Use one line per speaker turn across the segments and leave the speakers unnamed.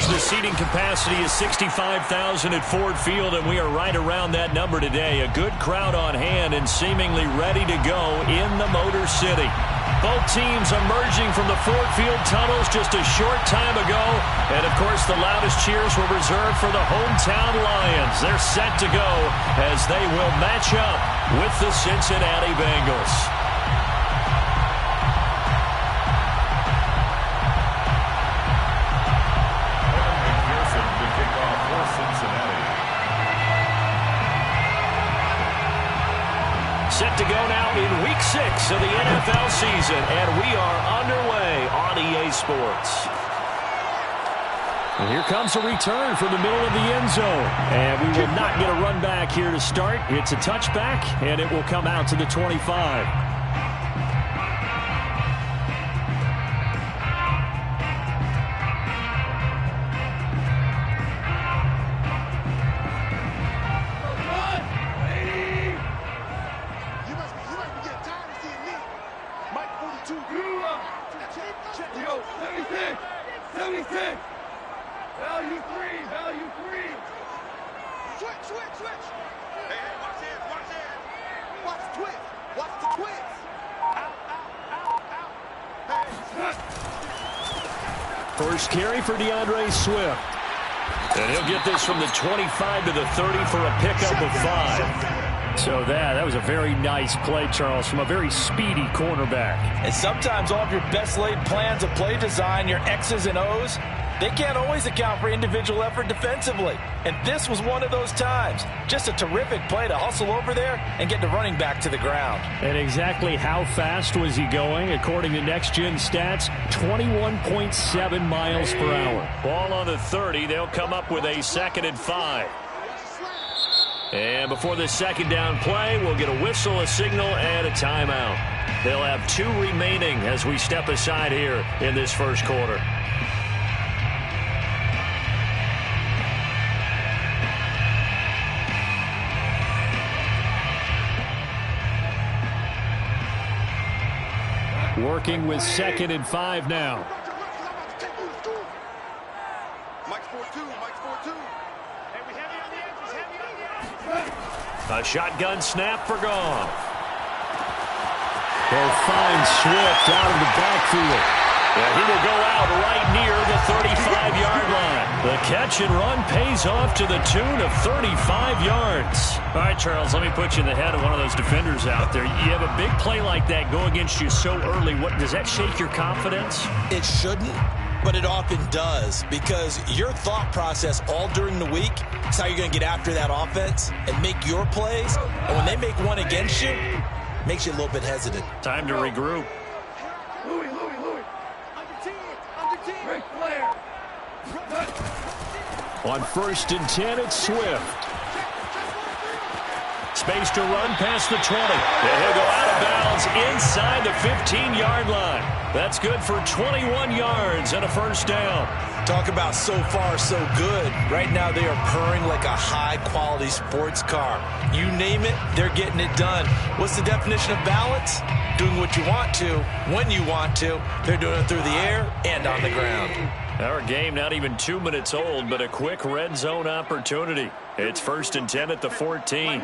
The seating capacity is 65,000 at Ford Field, and we are right around that number today. A good crowd on hand and seemingly ready to go in the Motor City. Both teams emerging from the Ford Field tunnels just a short time ago. And, of course, the loudest cheers were reserved for the hometown Lions. They're set to go as they will match up with the Cincinnati Bengals. Set to go now in Week 6 of the NFL season, and we are underway on EA Sports. And here comes a return from the middle of the end zone, and we will not get a run back here to start. It's a touchback, and it will come out to the 25. First carry for Swift. And he'll get this from the 25 to the 30 for a pickup of 5. So that was a very nice play, Charles, from a very speedy cornerback.
And sometimes all of your best laid plans of play design, your X's and O's, they can't always account for individual effort defensively. And this was one of those times. Just a terrific play to hustle over there and get the running back to the ground. And exactly how fast was he going? According to Next Gen Stats, 21.7 miles per hour.
Ball on the 30. They'll come up with a 2nd and 5. And before the second down play, we'll get a whistle, a signal, and a timeout. They'll have 2 remaining as we step aside here in this first quarter. Working with 2nd and 5 now. A shotgun snap for Goff. They'll find Swift out of the backfield. Yeah, he will go out right near the 35-yard line. The catch and run pays off to the tune of 35 yards. All right, Charles, let me put you in the head of one of those defenders out there. You have a big play like that go against you so early. What does that shake your confidence?
It shouldn't, but it often does, because your thought process all during the week is how you're going to get after that offense and make your plays. And when they make one against you, it makes you a little bit hesitant.
Time to regroup. On 1st and 10, it's Swift. Space to run past the 20. And he'll go out of bounds inside the 15-yard line. That's good for 21 yards and a first down.
Talk about so far so good. Right now they are purring like a high-quality sports car. You name it, they're getting it done. What's the definition of balance? Doing what you want to, when you want to. They're doing it through the air and on the ground.
Our game not even 2 minutes old, but a quick red zone opportunity. It's 1st and 10 at the 14.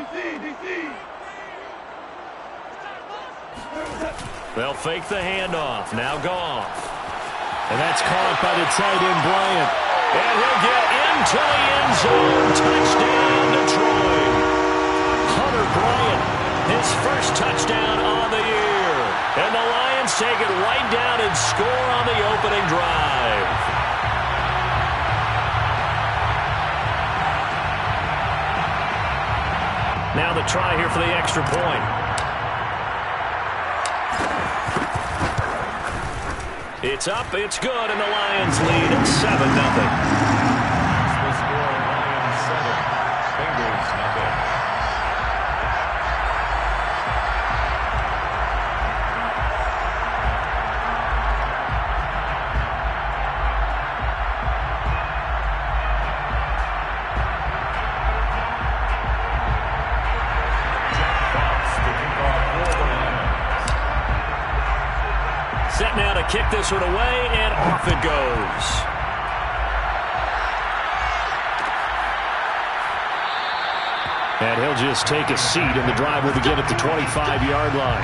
They'll fake the handoff. Now Goff. And that's caught by the tight end, Bryant. And he'll get into the end zone. Touchdown, Detroit. Hunter Bryant, his first touchdown on the year. And the Lions take it right down and score on the opening drive. Now the try here for the extra point. It's up, it's good, and the Lions lead at 7-0. The score, Lions 7, Bengals nothing. Set now to kick this one away, and off it goes. And he'll just take a seat, and the drive will begin at the 25-yard line.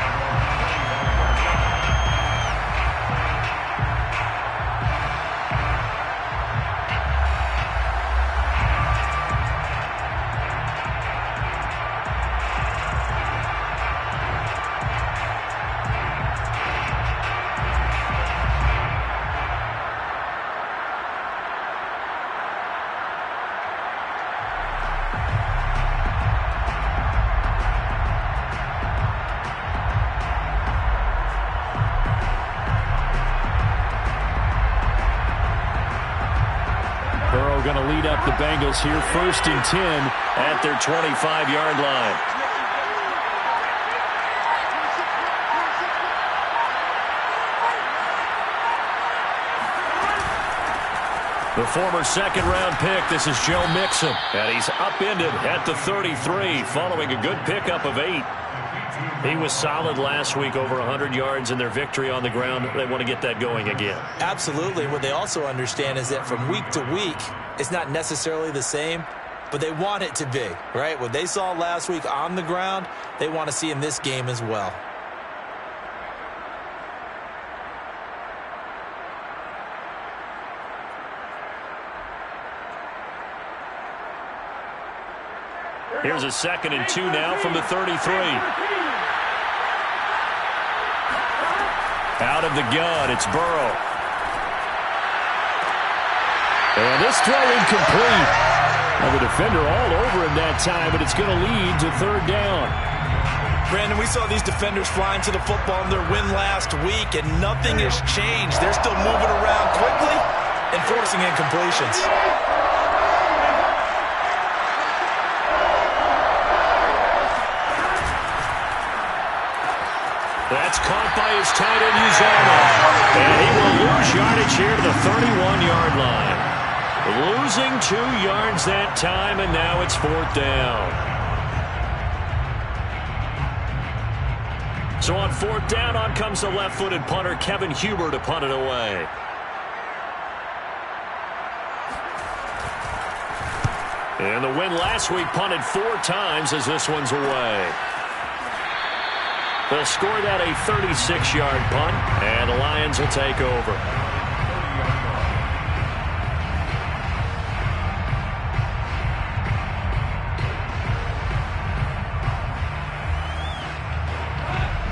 Going to lead up the Bengals here, 1st and 10 at their 25-yard line. The former second-round pick, this is Joe Mixon, and he's upended at the 33 following a good pickup of 8. He was solid last week, over 100 yards in their victory on the ground. They want to get that going again.
Absolutely. What they also understand is that from week to week, it's not necessarily the same, but they want it to be, right? What they saw last week on the ground, they want to see in this game as well.
Here's a 2nd and 2 now from the 33. Out of the gun, it's Burrow. And this throw incomplete. Now the defender all over him that time, but it's going to lead to 3rd down.
Brandon, we saw these defenders flying to the football in their win last week, and nothing has changed. They're still moving around quickly and forcing incompletions.
That's caught by his tight end, Uzoma. And he will lose yardage here to the 31-yard line. Losing 2 yards that time, and now it's 4th down. So on 4th down, on comes the left-footed punter, Kevin Huber, to punt it away. And the win last week punted 4 times as this one's away. They'll score that a 36-yard punt, and the Lions will take over.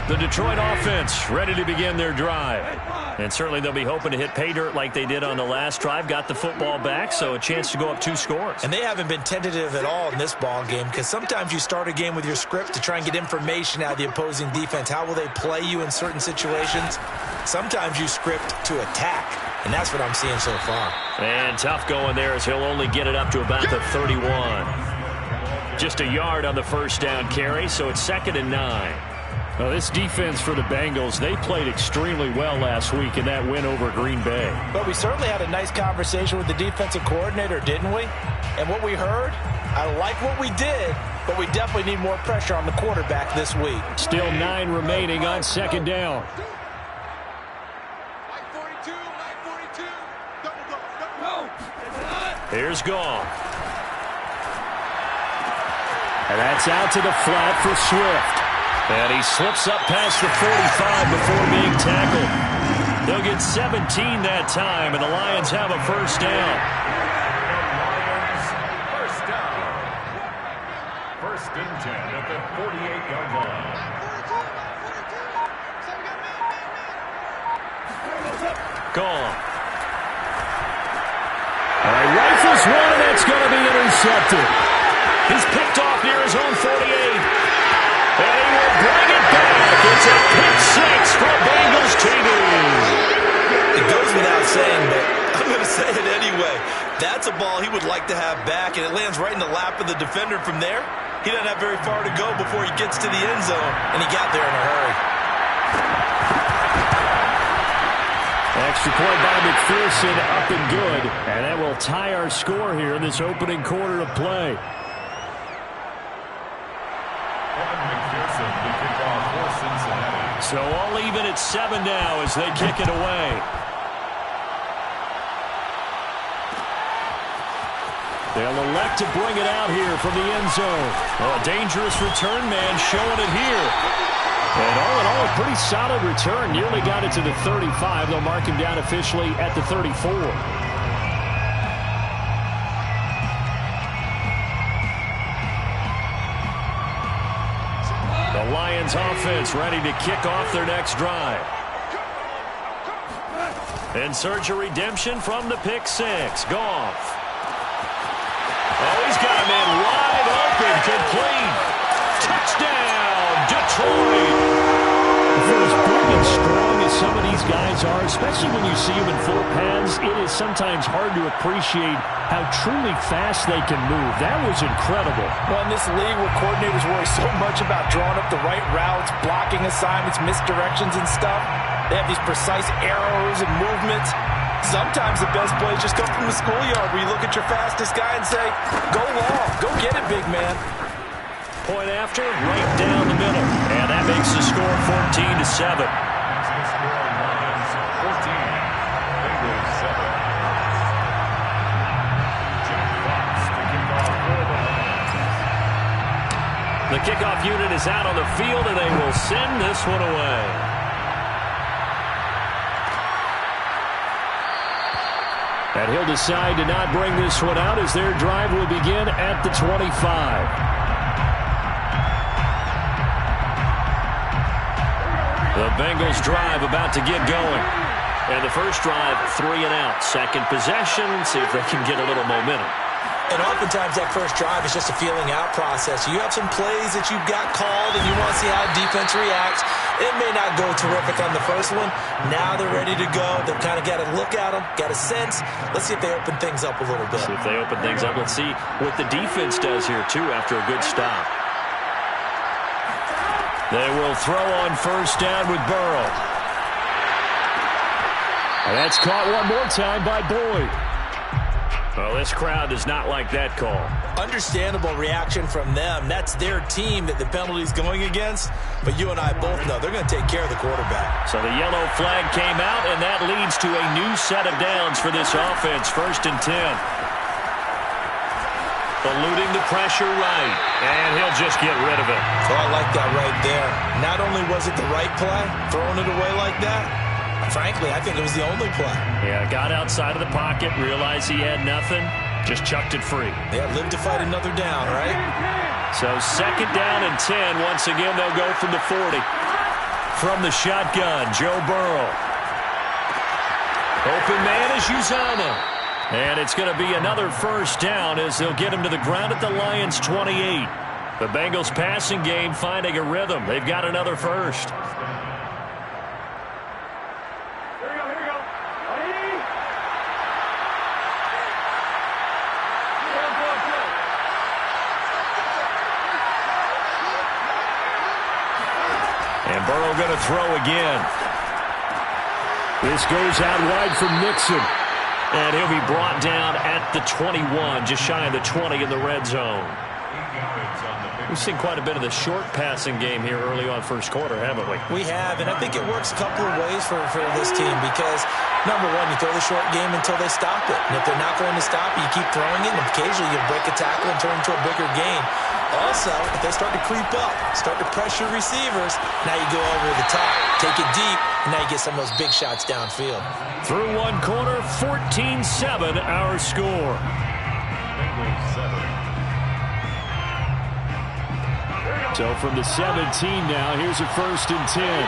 The Detroit offense ready to begin their drive. And certainly they'll be hoping to hit pay dirt like they did on the last drive. Got the football back, so a chance to go up 2 scores.
And they haven't been tentative at all in this ball game, because sometimes you start a game with your script to try and get information out of the opposing defense. How will they play you in certain situations? Sometimes you script to attack, and that's what I'm seeing so far.
And tough going there as he'll only get it up to about the 31. Just a yard on the 1st down carry, so it's 2nd and 9. Well, this defense for the Bengals, they played extremely well last week in that win over Green Bay.
But we certainly had a nice conversation with the defensive coordinator, didn't we? And what we heard, I like what we did, but we definitely need more pressure on the quarterback this week.
Still 9 remaining on 2nd down. Here's Gall. And that's out to the flat for Swift. And he slips up past the 45 before being tackled. They'll get 17 that time, and the Lions have a 1st down.
First down. 1st and 10 at the 48-yard line.
Gone. All right, rifles one, and that's going to be intercepted. He's picked off near his own 48. And he will bring it back. It's a pick 6 for Bengals TV.
It goes without saying, but I'm going to say it anyway. That's a ball he would like to have back, and it lands right in the lap of the defender from there. He doesn't have very far to go before he gets to the end zone, and he got there in a hurry.
Extra point by McPherson, up and good. And that will tie our score here in this opening quarter of play. So all even at 7 now as they kick it away. They'll elect to bring it out here from the end zone. Oh, a dangerous return man showing it here. And all in all, a pretty solid return. Nearly got it to the 35. They'll mark him down officially at the 34. The Lions offense ready to kick off their next drive. In search of redemption from the pick six. Goff. Oh, he's got a man wide open. Complete. Touchdown, Detroit. For as big and strong as some of these guys are, especially when you see them in full pads, it is sometimes hard to appreciate how truly fast they can move. That was incredible.
Well, in this league where coordinators worry so much about drawing up the right routes, blocking assignments, misdirections and stuff, they have these precise arrows and movements. Sometimes the best plays just come from the schoolyard where you look at your fastest guy and say, go long, go get it, big man.
Point after, right down the middle. And that makes the score 14-7. The kickoff unit is out on the field, and they will send this one away. And he'll decide to not bring this one out as their drive will begin at the 25. The Bengals drive about to get going. And the first drive, 3 and out. Second possession, see if they can get a little momentum.
And oftentimes that first drive is just a feeling out process. You have some plays that you've got called and you want to see how defense reacts. It may not go terrific on the first one. Now they're ready to go. They've kind of got to look at them, got a sense. Let's see if they open things up a little bit.
See if they open things up. Let's see what the defense does here, too, after a good stop. They will throw on first down with Burrow. And that's caught one more time by Boyd. Well, this crowd does not like that call.
Understandable reaction from them. That's their team that the penalty's going against. But you and I both know they're going to take care of the quarterback.
So the yellow flag came out, and that leads to a new set of downs for this offense. 1st and 10. Eluding the pressure right, and he'll just get rid of it.
Oh, I like that right there. Not only was it the right play, throwing it away like that, frankly, I think it was the only play.
Yeah, got outside of the pocket, realized he had nothing, just chucked it free.
Yeah, live to fight another down, right?
So 2nd down and 10. Once again, they'll go from the 40. From the shotgun, Joe Burrow. Open man is Uzama. And it's going to be another first down as they'll get him to the ground at the Lions' 28. The Bengals passing game finding a rhythm. They've got another first. And Burrow going to throw again. This goes out wide from Mixon. And he'll be brought down at the 21, just shy of the 20 in the red zone. We've seen quite a bit of the short passing game here early on first quarter, haven't we?
We have, and I think it works a couple of ways for this team because, number one, you throw the short game until they stop it. And if they're not going to stop it, you keep throwing it, and occasionally you break a tackle and turn into a bigger gain. Also, if they start to creep up, start to pressure receivers, now you go over the top, take it deep, and now you get some of those big shots downfield.
Through one quarter, 14-7 our score. So from the 17 now, here's a 1st and 10.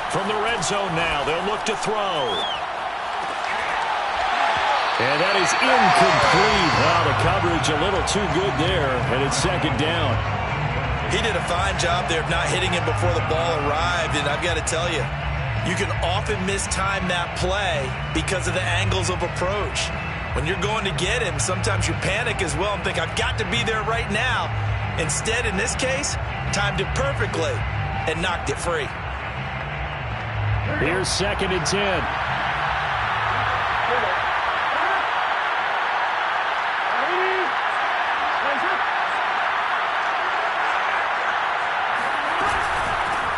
From the red zone now, they'll look to throw. And that is incomplete. Wow, the coverage a little too good there, and it's 2nd down.
He did a fine job there of not hitting him before the ball arrived, and I've got to tell you, you can often mistime that play because of the angles of approach. When you're going to get him, sometimes you panic as well and think, I've got to be there right now. Instead, in this case, timed it perfectly and knocked it free.
Here's 2nd and 10.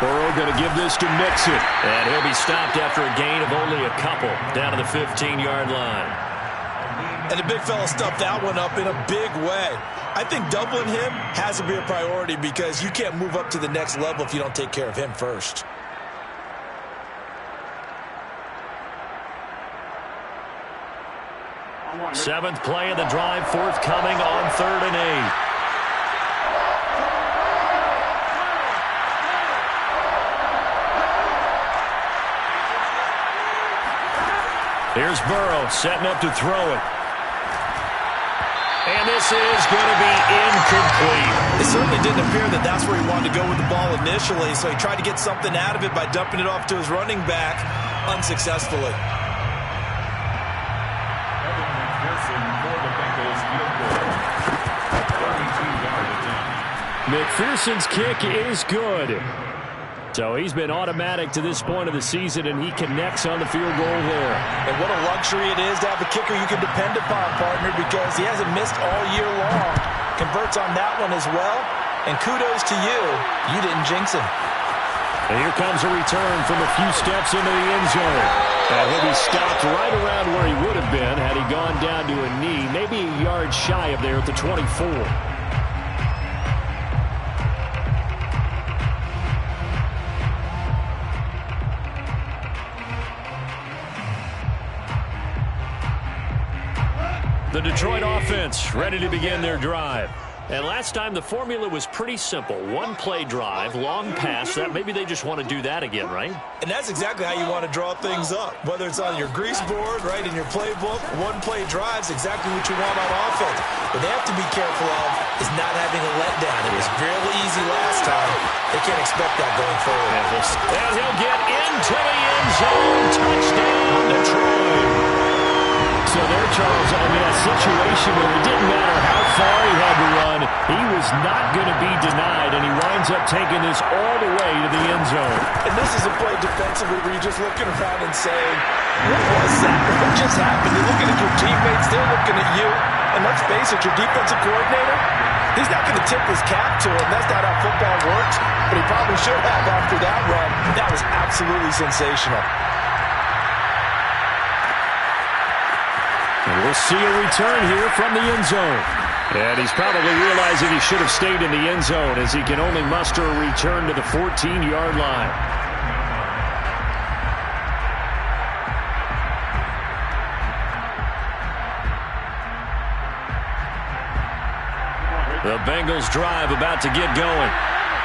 Burrow going to give this to Mixon. And he'll be stopped after a gain of only a couple down to the 15-yard line.
And the big fella stuffed that one up in a big way. I think doubling him has to be a priority because you can't move up to the next level if you don't take care of him first.
Seventh play of the drive forthcoming on 3rd and 8. Here's Burrow setting up to throw it. And this is going to be incomplete.
It certainly didn't appear that that's where he wanted to go with the ball initially, so he tried to get something out of it by dumping it off to his running back unsuccessfully.
McPherson's kick is good. So he's been automatic to this point of the season, and he connects on the field goal there.
And what a luxury it is to have a kicker you can depend upon, partner, because he hasn't missed all year long. Converts on that one as well. And kudos to you. You didn't jinx him.
And here comes a return from a few steps into the end zone. And he'll be stopped right around where he would have been had he gone down to a knee, maybe a yard shy of there at the 24. The Detroit offense ready to begin their drive. And last time the formula was pretty simple. One play drive, long pass. That maybe they just want to do that again, right?
And that's exactly how you want to draw things up. Whether it's on your grease board, right, in your playbook, one play drive's exactly what you want on offense. What they have to be careful of is not having a letdown. It was fairly easy last time. They can't expect that going forward.
And he'll get into the end zone. Touchdown, Detroit. So there, Charles, I mean, a situation where it didn't matter how far he had to run, he was not going to be denied, and he winds up taking this all the way to the end zone.
And this is a play defensively where you're just looking around and saying, what was that? What just happened? You're looking at your teammates, they're looking at you. And let's face it, your defensive coordinator, he's not going to tip his cap to him. That's not how football works, but he probably should have after that run. That was absolutely sensational.
And we'll see a return here from the end zone. And he's probably realizing he should have stayed in the end zone as he can only muster a return to the 14-yard line. The Bengals drive about to get going.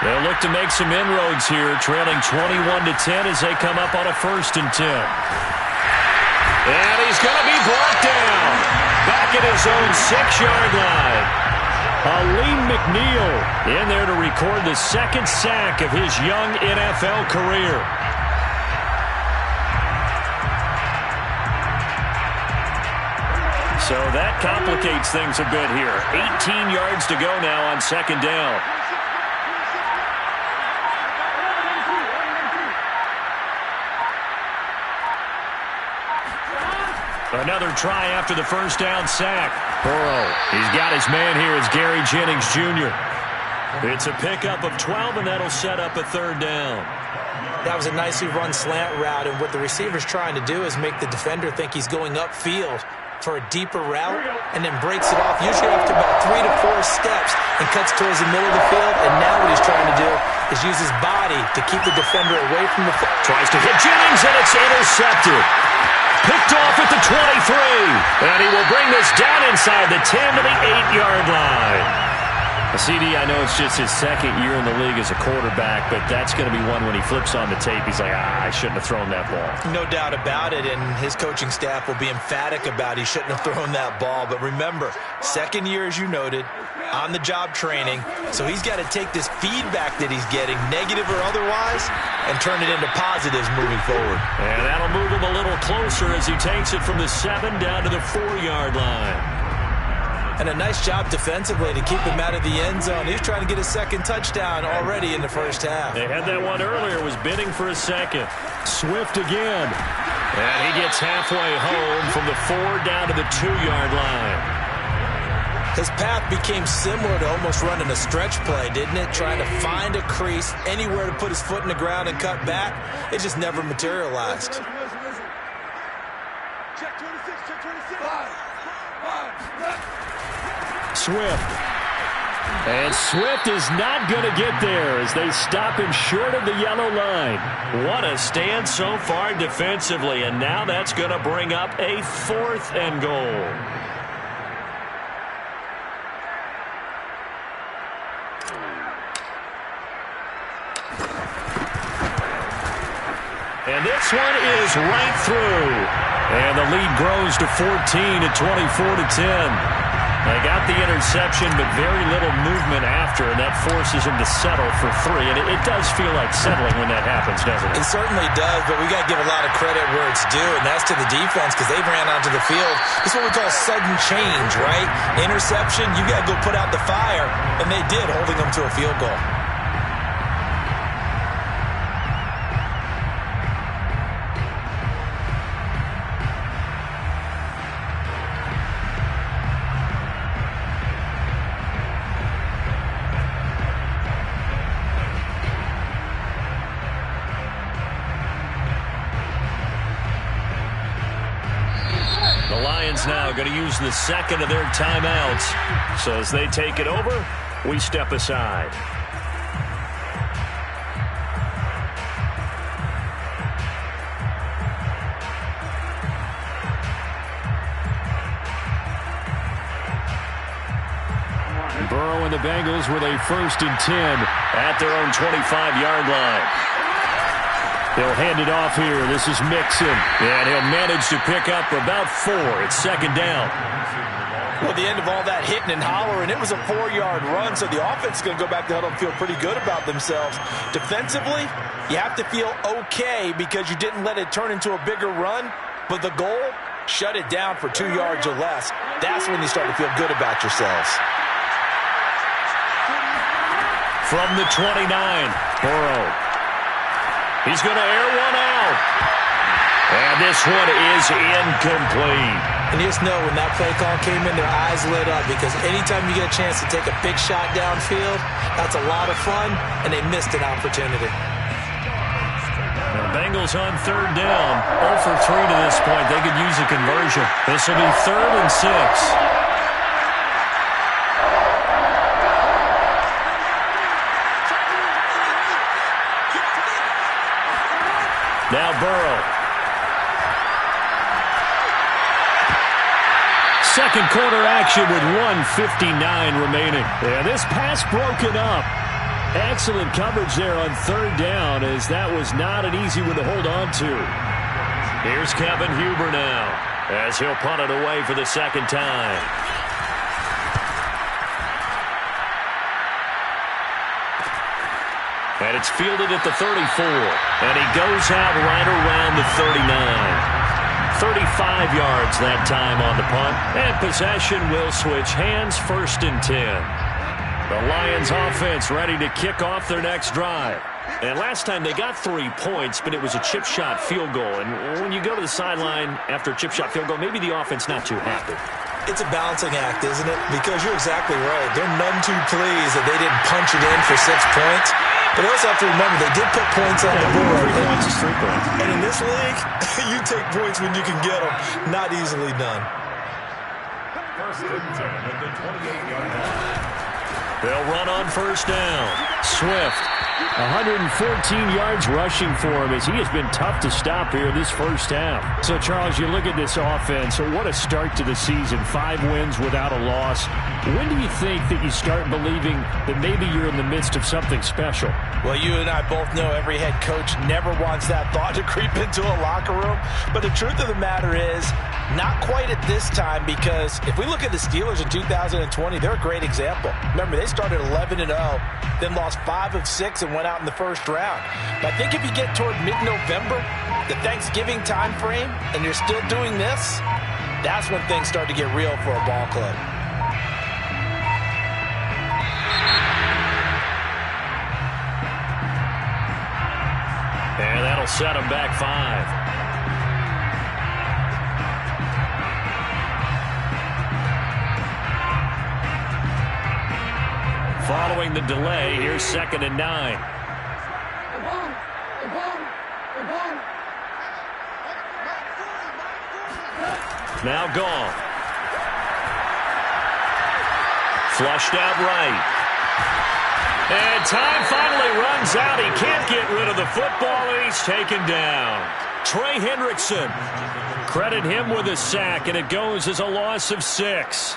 They'll look to make some inroads here, trailing 21-10 as they come up on a 1st and 10. And he's going to be brought down back at his own 6-yard line. Aleem McNeil in there to record the 2nd sack of his young NFL career. So that complicates things a bit here. 18 yards to go now on 2nd down. Another try after the 1st down sack. Burrow, he's got his man here as Gary Jennings Jr. It's a pickup of 12, and that'll set up a 3rd down.
That was a nicely run slant route, and what the receiver's trying to do is make the defender think he's going upfield for a deeper route, and then breaks it off, usually after about 3 to 4 steps, and cuts towards the middle of the field. And now what he's trying to do is use his body to keep the defender away from the field.
Tries to hit Jennings, and it's intercepted. Picked off at the 23. And he will bring this down inside the 10 to the 8-yard line. CD, I know it's just his 2nd year in the league as a quarterback, but that's going to be one when he flips on the tape, he's like, I shouldn't have thrown that ball.
No doubt about it, and his coaching staff will be emphatic about he shouldn't have thrown that ball. But remember, 2nd year, as you noted, on-the-job training, so he's got to take this feedback that he's getting, negative or otherwise, and turn it into positives moving forward.
And that'll move him a little closer as he takes it from the 7 down to the 4-yard line.
And a nice job defensively to keep him out of the end zone. He was trying to get his 2nd touchdown already in the 1st half.
They had that one earlier, was bidding for a 2nd. Swift again. And he gets halfway home from the 4 down to the 2-yard line.
His path became similar to almost running a stretch play, didn't it? Trying to find a crease, anywhere to put his foot in the ground and cut back. It just never materialized.
Swift. And Swift is not going to get there as they stop him short of the yellow line. What a stand so far defensively, and now that's going to bring up a 4th and goal. And this one is right through. And the lead grows to 14 at 24-10. They got the interception, but very little movement after, and that forces him to settle for 3. And it does feel like settling when that happens, doesn't it?
It certainly does, but we got to give a lot of credit where it's due, and that's to the defense because they ran onto the field. This is what we call sudden change, right? Interception, you got to go put out the fire, and they did, holding them to a field goal.
Now going to use the second of their timeouts. So as they take it over, we step aside. Burrow and the Bengals with a 1st and 10 at their own 25-yard line. He'll hand it off here. This is Mixon. And he'll manage to pick up about 4. It's 2nd down.
Well, at the end of all that hitting and hollering, it was a 4-yard run, so the offense is going to go back to huddle and feel pretty good about themselves. Defensively, you have to feel okay because you didn't let it turn into a bigger run, but the goal, shut it down for 2 yards or less. That's when you start to feel good about yourselves.
From the 29, Burrow. He's going to air one out. And this one is incomplete.
And you just know when that play call came in, their eyes lit up because anytime you get a chance to take a big shot downfield, that's a lot of fun, and they missed an opportunity.
The Bengals on 3rd down. 0 for 3 to this point. They could use a conversion. This will be 3rd and 6. Now Burrow. Second quarter action with 1:59 remaining. Yeah, this pass broken up. Excellent coverage there on 3rd down as that was not an easy one to hold on to. Here's Kevin Huber now as he'll punt it away for the 2nd time. And it's fielded at the 34. And he goes out right around the 39. 35 yards that time on the punt. And possession will switch hands, 1st and 10. The Lions offense ready to kick off their next drive. And last time they got 3 points, but it was a chip shot field goal. And when you go to the sideline after a chip shot field goal, maybe the offense not too happy.
It's a balancing act, isn't it? Because you're exactly right. They're none too pleased that they didn't punch it in for 6 points. But you also have to remember they did put points on the board.
3 points is 3 points.
And in this league, you take points when you can get them. Not easily done.
1st and 10 at the 28-yard line.
They'll run on 1st down. Swift, 114 yards rushing for him as he has been tough to stop here this 1st half. So, Charles, you look at this offense. What a start to the season. 5 wins without a loss. When do you think that you start believing that maybe you're in the midst of something special?
Well, you and I both know every head coach never wants that thought to creep into a locker room. But the truth of the matter is, not quite at this time, because if we look at the Steelers in 2020, they're a great example. Remember, they started 11-0, then lost 5 of 6 and went out in the 1st round. But I think if you get toward mid-November, the Thanksgiving time frame, and you're still doing this, that's when things start to get real for a ball club.
And that'll set them back 5. Following the delay, here's 2nd and 9. Now gone. Flushed out right. And time finally runs out. He can't get rid of the football, and he's taken down. Trey Hendrickson. Credit him with a sack, and it goes as a loss of 6.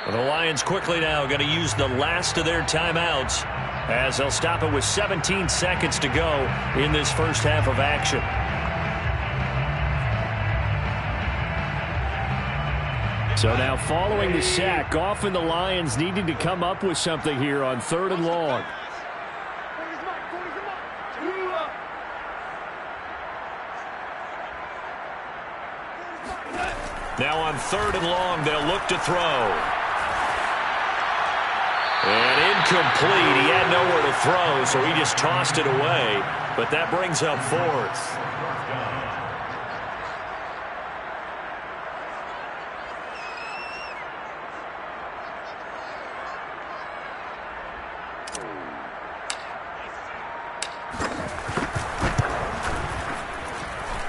The Lions quickly now going to use the last of their timeouts as they'll stop it with 17 seconds to go in this first half of action. So now following the sack, often the Lions needing to come up with something here on 3rd and long. Now on 3rd and long, they'll look to throw. And incomplete. He had nowhere to throw, so he just tossed it away. But that brings up 4th.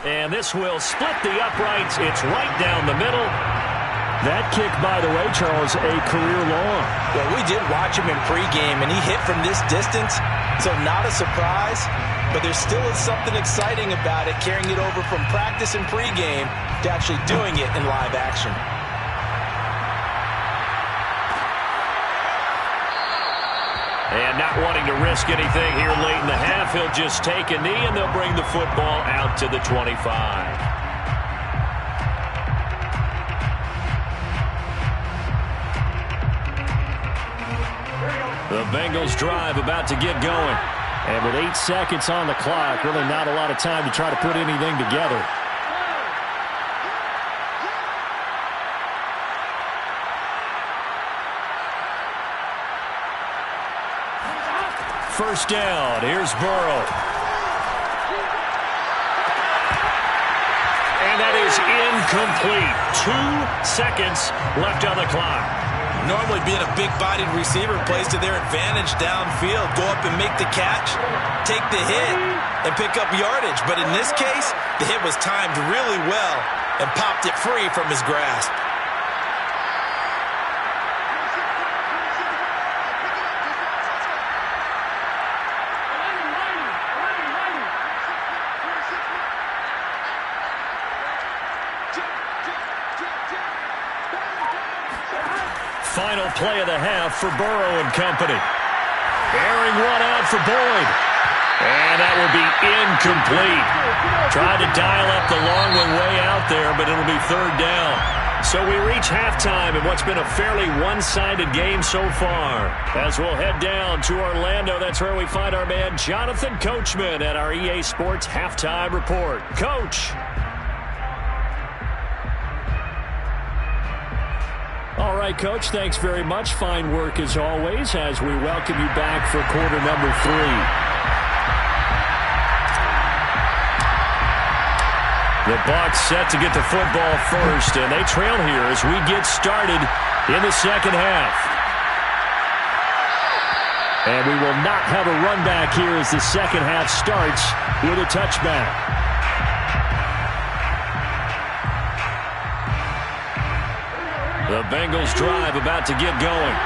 And this will split the uprights. It's right down the middle. That kick, by the way, Charles, a career long.
Well, we did watch him in pregame, and he hit from this distance, so not a surprise. But there still is something exciting about it, carrying it over from practice and pregame to actually doing it in live action.
And not wanting to risk anything here late in the half, he'll just take a knee, and they'll bring the football out to the 25. The Bengals drive about to get going. And with 8 seconds on the clock, really not a lot of time to try to put anything together. First down. Here's Burrow. And that is incomplete. 2 seconds left on the clock.
Normally being a big-bodied receiver plays to their advantage downfield. Go up and make the catch, take the hit, and pick up yardage. But in this case, the hit was timed really well and popped it free from his grasp.
Final play of the half for Burrow and company. Airing one out for Boyd. And that will be incomplete. Tried to dial up the long one way out there, but it'll be 3rd down. So we reach halftime in what's been a fairly one-sided game so far. As we'll head down to Orlando, that's where we find our man Jonathan Coachman at our EA Sports Halftime Report. Coach. All right, Coach, thanks very much. Fine work as always as we welcome you back for quarter number 3. The Bucs set to get the football first, and they trail here as we get started in the second half. And we will not have a run back here as the second half starts with a touchback. The Bengals drive about to get going.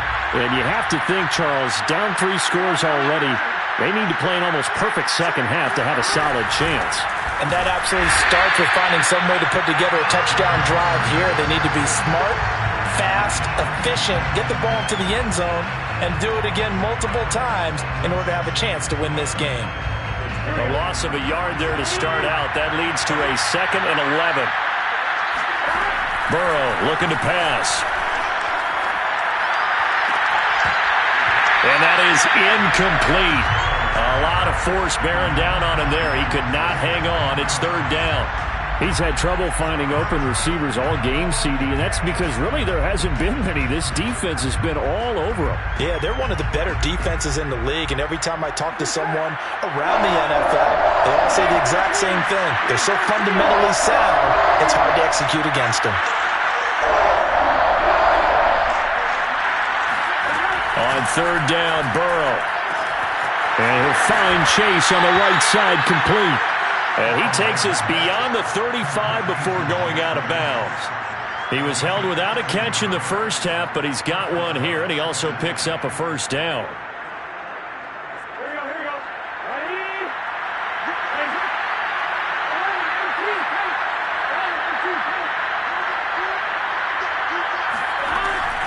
And you have to think, Charles, down 3 scores already. They need to play an almost perfect second half to have a solid chance.
And that absolutely starts with finding some way to put together a touchdown drive here. They need to be smart, fast, efficient, get the ball to the end zone, and do it again multiple times in order to have a chance to win this game.
A loss of a yard there to start out. That leads to a 2nd and 11. Burrow looking to pass. And that is incomplete. A lot of force bearing down on him there. He could not hang on. It's 3rd down. He's had trouble finding open receivers all game, CD, and that's because really there hasn't been many. This defense has been all over him.
Yeah, they're one of the better defenses in the league, and every time I talk to someone around the NFL, they all say the exact same thing. They're so fundamentally sound, it's hard to execute against them.
On third down, Burrow. And he'll find Chase on the right side, complete. And he takes us beyond the 35 before going out of bounds. He was held without a catch in the first half, but he's got one here, and he also picks up a first down.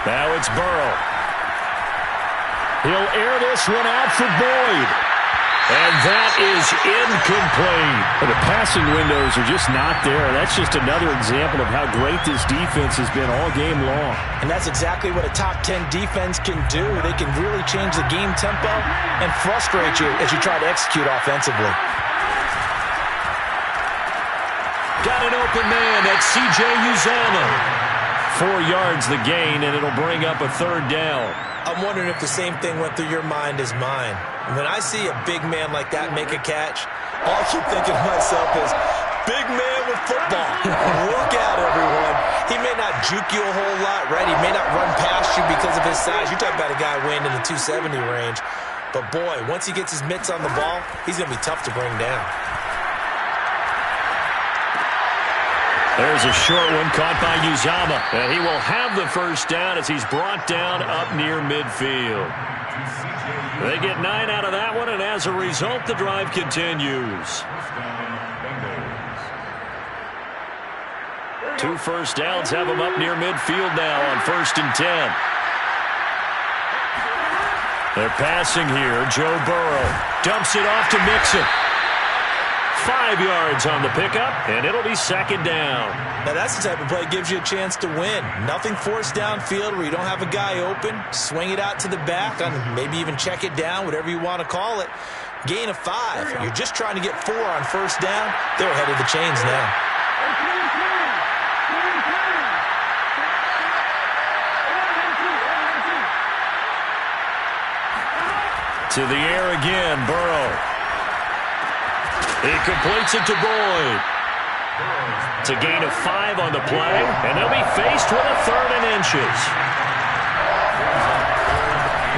Now it's Burrow. He'll air this one out for Boyd. And that is incomplete.
The passing windows are just not there. That's just another example of how great this defense has been all game long.
And that's exactly what a top 10 defense can do. They can really change the game tempo and frustrate you as you try to execute offensively.
Got an open man. That's C.J. Uzomah. 4 yards the gain, and it'll bring up a third down.
I'm wondering if the same thing went through your mind as mine. When I see a big man like that make a catch, all I keep thinking to myself is, big man with football. Look out, everyone. He may not juke you a whole lot, right? He may not run past you because of his size. You're talking about a guy weighing in the 270 range. But, boy, once he gets his mitts on the ball, he's going to be tough to bring down.
There's a short one caught by Uzomah. And he will have the first down as he's brought down up near midfield. They get 9 out of that one, and as a result, the drive continues. 2 first downs have them up near midfield now on 1st and 10. They're passing here. Joe Burrow dumps it off to Mixon. 5 yards on the pickup, and it'll be second down.
Now, that's the type of play that gives you a chance to win. Nothing forced downfield where you don't have a guy open. Swing it out to the back, and maybe even check it down, whatever you want to call it. Gain of 5. You're just trying to get 4 on first down. They're ahead of the chains now.
To the air again, Burrow. He completes it to Boyd. It's a gain of 5 on the play, and they'll be faced with a 3rd and inches.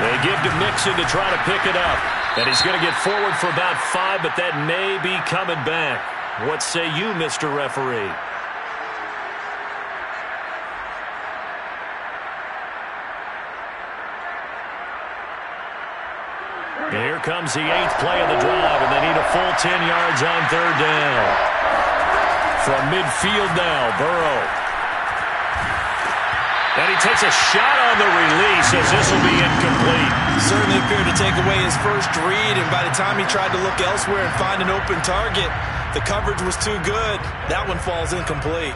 They give to Mixon to try to pick it up. And he's going to get forward for about 5, but that may be coming back. What say you, Mr. Referee? Here comes the 8th play of the drive, and they need a full 10 yards on 3rd down. From midfield now, Burrow. And he takes a shot on the release as this will be incomplete.
Certainly appeared to take away his first read, and by the time he tried to look elsewhere and find an open target, the coverage was too good. That one falls incomplete.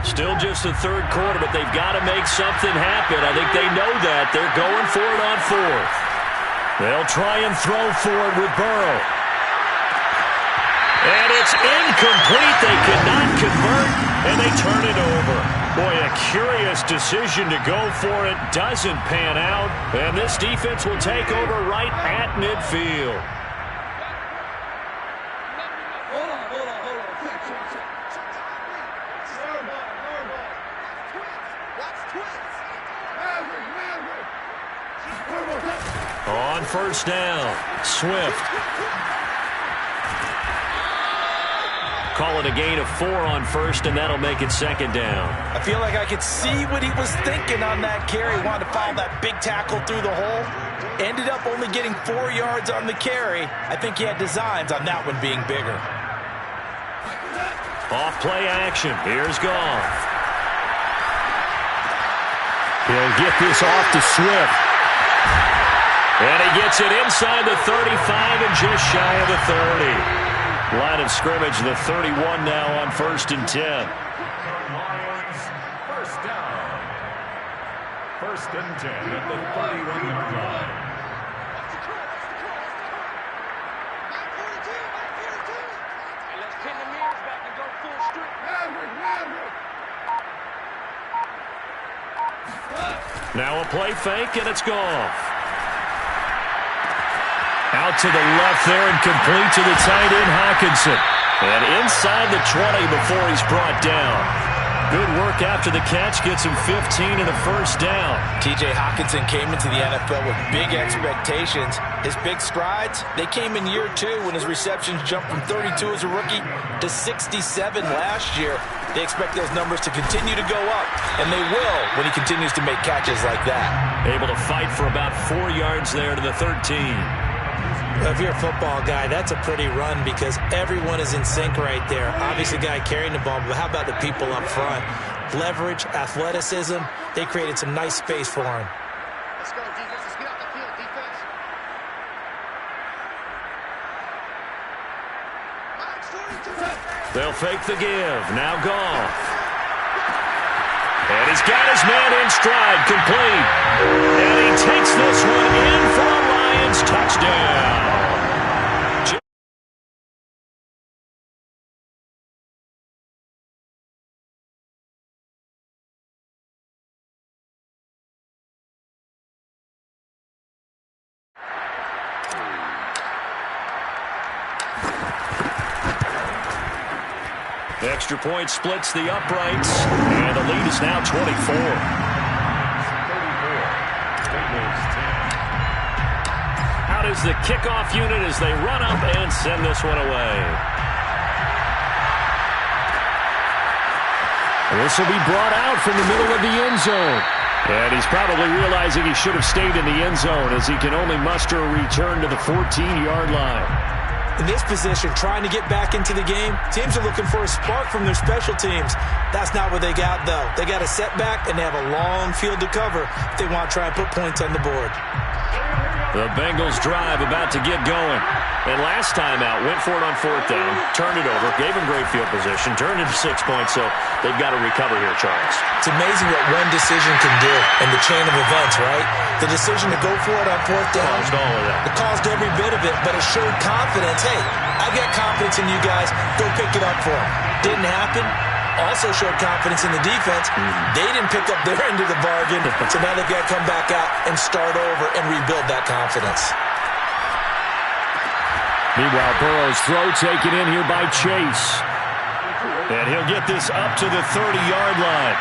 Still just the 3rd quarter, but they've got to make something happen. I think they know that. They're going for it on 4th. They'll try and throw for it with Burrow. And it's incomplete. They cannot convert, and they turn it over. Boy, a curious decision to go for it. Doesn't pan out, and this defense will take over right at midfield. On 1st down, Swift. Call it a gain of 4 on 1st, and that'll make it 2nd down.
I feel like I could see what he was thinking on that carry. He wanted to follow that big tackle through the hole. Ended up only getting 4 yards on the carry. I think he had designs on that one being bigger.
Off play action. Here's Goff.
He'll get this off to Swift.
And he gets it inside the 35 and just shy of the 30. Line of scrimmage, the 31 now on 1st and 10.
Lions, 1st down. 1st and 10 at the 31-yard line.
Let's pin the mirrors back and go full strip.
Now a play fake, and it's Goff. Out to the left there and complete to the tight end, Hockenson. And inside the 20 before he's brought down. Good work after the catch. Gets him 15 and a first down.
T.J. Hockenson came into the NFL with big expectations. His big strides, they came in year 2 when his receptions jumped from 32 as a rookie to 67 last year. They expect those numbers to continue to go up, and they will when he continues to make catches like that.
Able to fight for about 4 yards there to the 13.
If you're a football guy, that's a pretty run because everyone is in sync right there. Obviously, the guy carrying the ball, but how about the people up front? Leverage, athleticism, they created some nice space for him.
Let's go, defense. Let's get out the field, defense.
They'll fake the give. Now Goff. And he's got his man in stride, complete. And he takes this one in for a Lions touchdown. Extra point splits the uprights, and the lead is now 24.
34. Bengals 10.
Out is the kickoff unit as they run up and send this one away. This will be brought out from the middle of the end zone. And he's probably realizing he should have stayed in the end zone as he can only muster a return to the 14-yard line.
In this position, trying to get back into the game, teams are looking for a spark from their special teams. That's not what they got, though. They got a setback, and they have a long field to cover if they want to try and put points on the board.
The Bengals drive about to get going. And last time out, went for it on 4th down, turned it over, gave him great field position, turned it to 6 points, so they've got to recover here, Charles.
It's amazing what one decision can do in the chain of events, right? The decision to go for it on 4th down.
Caused all of that.
It caused every bit of it, but it showed confidence. Hey, I've got confidence in you guys. Go pick it up for them. Didn't happen. Also showed confidence in the defense. They didn't pick up their end of the bargain, so now they've got to come back out and start over and rebuild that confidence.
Meanwhile, Burrow's throw taken in here by Chase. And he'll get this up to the 30-yard line.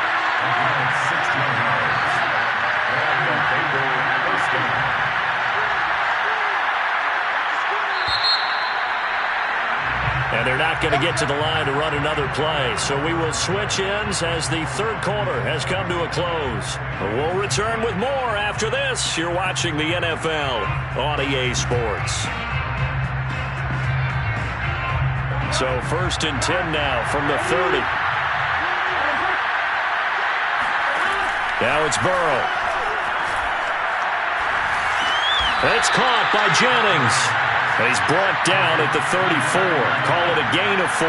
And they're not going to get to the line to run another play. So we will switch ends as the third quarter has come to a close. We'll return with more after this. You're watching the NFL on EA Sports. So 1st and 10 now from the 30. Now it's Burrow. It's caught by Jennings. And he's brought down at the 34. Call it a gain of 4.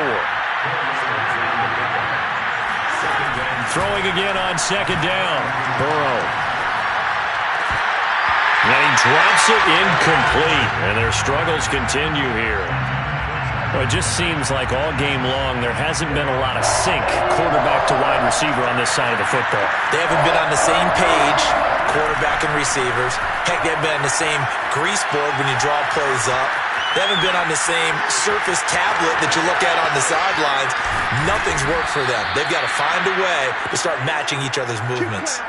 Throwing again on 2nd down. Burrow. And he drops it incomplete. And their struggles continue here. Well, it just seems like all game long there hasn't been a lot of sync quarterback to wide receiver on this side of the football.
They haven't been on the same page, quarterback and receivers. Heck, they haven't been on the same grease board when you draw plays up. They haven't been on the same surface tablet that you look at on the sidelines. Nothing's worked for them. They've got to find a way to start matching each other's movements.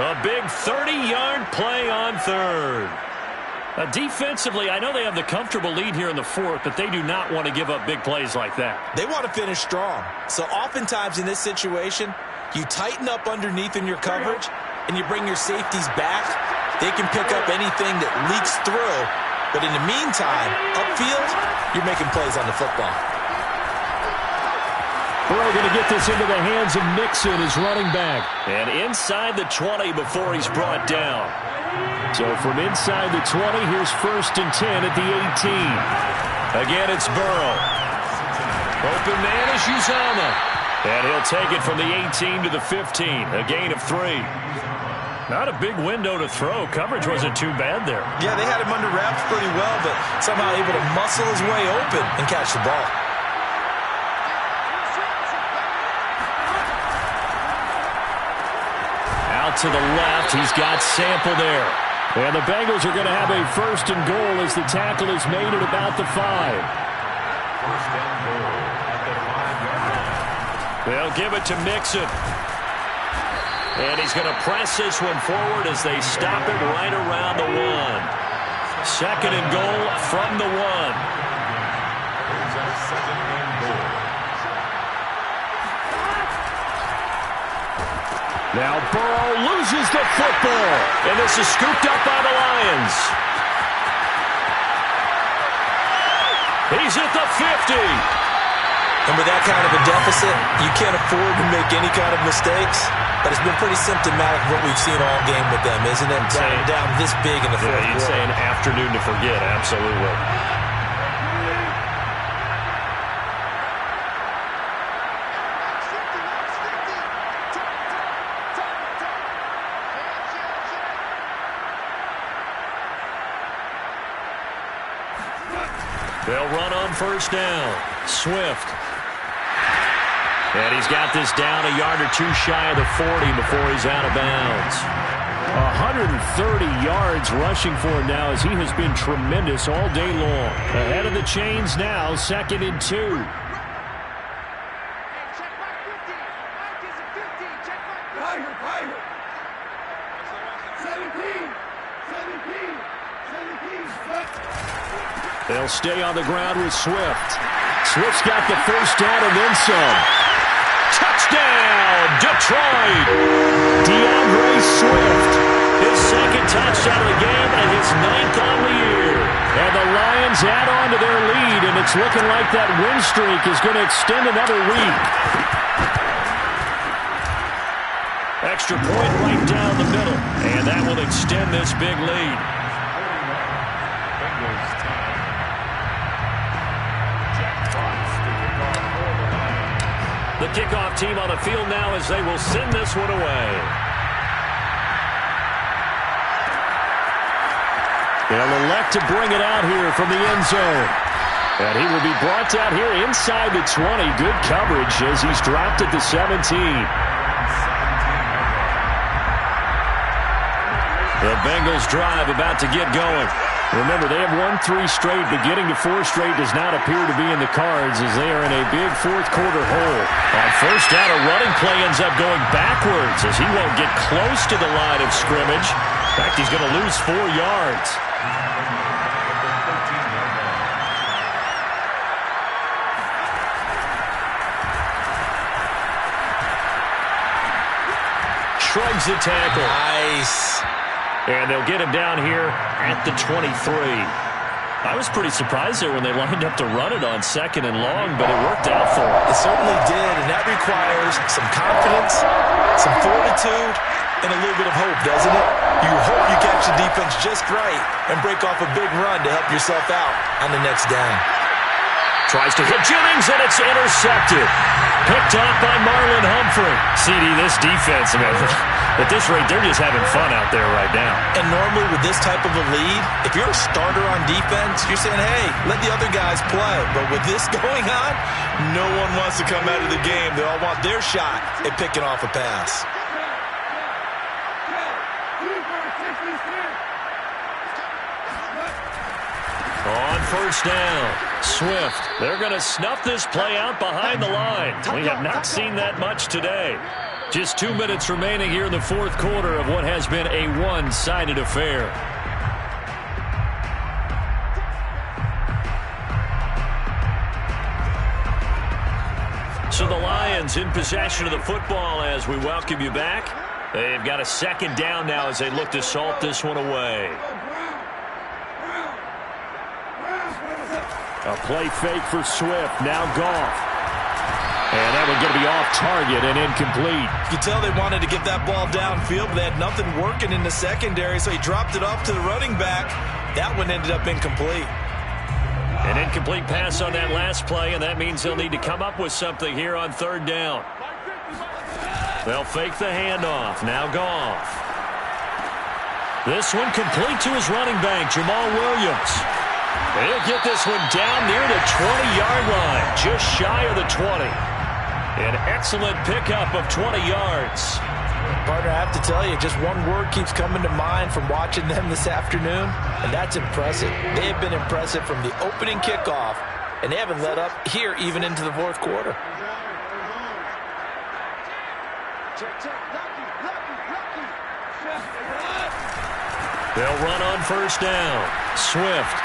A big 30-yard play on 3rd. Defensively, I know they have the comfortable lead here in the 4th, but they do not want to give up big plays like that.
They want to finish strong. So oftentimes in this situation, you tighten up underneath in your coverage, and you bring your safeties back. They can pick up anything that leaks through. But in the meantime, upfield, you're making plays on the football.
Burrow going to get this into the hands of Mixon, his running back. And inside the 20 before he's brought down. So from inside the 20, here's 1st and 10 at the 18. Again, it's Burrow. Open man is Uzomah. And he'll take it from the 18 to the 15. A gain of 3. Not a big window to throw. Coverage wasn't too bad there.
Yeah, they had him under wraps pretty well, but somehow able to muscle his way open and catch the ball. Out to the left, he's got Sample there.
And the Bengals are going to have a first and goal as the tackle is made at about the 5.
First and goal at the 5-yard line.
They'll give it to Mixon. And he's going to press this one forward as they stop it right around the 1. Second and goal from the 1.
Brings up second and goal.
Now Burrow loses the football.
And this is scooped up by the Lions. He's at the 50.
And with that kind of a deficit, you can't afford to make any kind of mistakes. But it's been pretty symptomatic of what we've seen all game with them, isn't it? Down this big in the fourth quarter.
You'd say an afternoon to forget, absolutely. They'll run on first down. Swift. And he's got this down a yard or two shy of the 40 before he's out of bounds.
130 yards rushing for him now as he has been tremendous all day long. Ahead of the chains now, second and 2.
Check back 50. Mike is at 50. Check back
17. They'll stay on the ground with Swift. Swift's got the first down and then some.
Touchdown, Detroit!
DeAndre Swift.
His second touchdown of the game and his 9th on the year.
And the Lions add on to their lead, and it's looking like that win streak is going to extend another week.
Extra point right down the middle, and that will extend this big lead.
Bengals time. Jack Fox, the kickoff for the Lions.
The kickoff team on the field now as they will send this one away.
They'll elect to bring it out here from the end zone. And he will be brought out here inside the 20. Good coverage as he's dropped at the 17.
The Bengals drive about to get going.
Remember, they have won 3 straight, but getting to 4 straight does not appear to be in the cards as they are in a big fourth quarter hole.
On first down, a running play ends up going backwards as he won't get close to the line of scrimmage. In fact, he's going to lose 4 yards. Shrugs the tackle.
Nice.
And they'll get him down here at the 23. I was pretty surprised there when they lined up to run it on second and long, but it worked out for him.
It certainly did, and that requires some confidence, some fortitude, and a little bit of hope, doesn't it? You hope you catch the defense just right and break off a big run to help yourself out on the next down.
Tries to hit Jennings, and it's intercepted. Picked off by Marlon Humphrey. CD, this defense, man, at this rate, they're just having fun out there right now.
And normally with this type of a lead, if you're a starter on defense, you're saying, hey, let the other guys play. But with this going on, no one wants to come out of the game. They all want their shot at picking off a pass.
On first down, Swift. They're going to snuff this play out behind the line. We have not seen that much today. Just 2 minutes remaining here in the fourth quarter of what has been a one-sided affair. So the Lions in possession of the football as we welcome you back. They've got a second down now as they look to salt this one away.
A play fake for Swift. Now Goff. And that one's going to be off target and incomplete.
You can tell they wanted to get that ball downfield, but they had nothing working in the secondary, so he dropped it off to the running back. That one ended up incomplete.
An incomplete pass on that last play, and that means they'll need to come up with something here on third down. They'll fake the handoff. Now Goff. This one complete to his running back, Jamal Williams. He'll get this one down near the 20-yard line, just shy of the 20. An excellent pickup of 20 yards.
Partner, I have to tell you, just one word keeps coming to mind from watching them this afternoon, and that's impressive. They have been impressive from the opening kickoff, and they haven't let up here even into the fourth quarter.
They'll run on first down. Swift.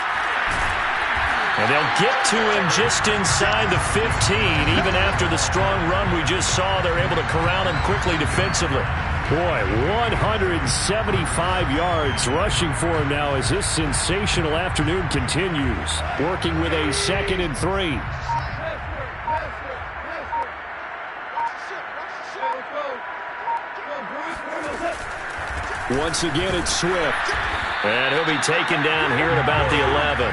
And they'll get to him just inside the 15. Even after the strong run we just saw, they're able to corral him quickly defensively.
Boy, 175 yards rushing for him now as this sensational afternoon continues. Working with a 2nd and 3. Once again, it's Swift.
And he'll be taken down here at about the 11.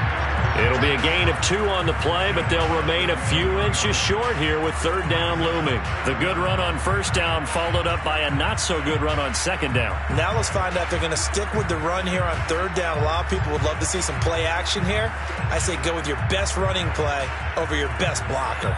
It'll be a gain of 2 on the play, but they'll remain a few inches short here with 3rd down looming. The good run on first down followed up by a not-so-good run on 2nd down.
Now let's find out if they're going to stick with the run here on 3rd down. A lot of people would love to see some play action here. I say go with your best running play over your best blocker.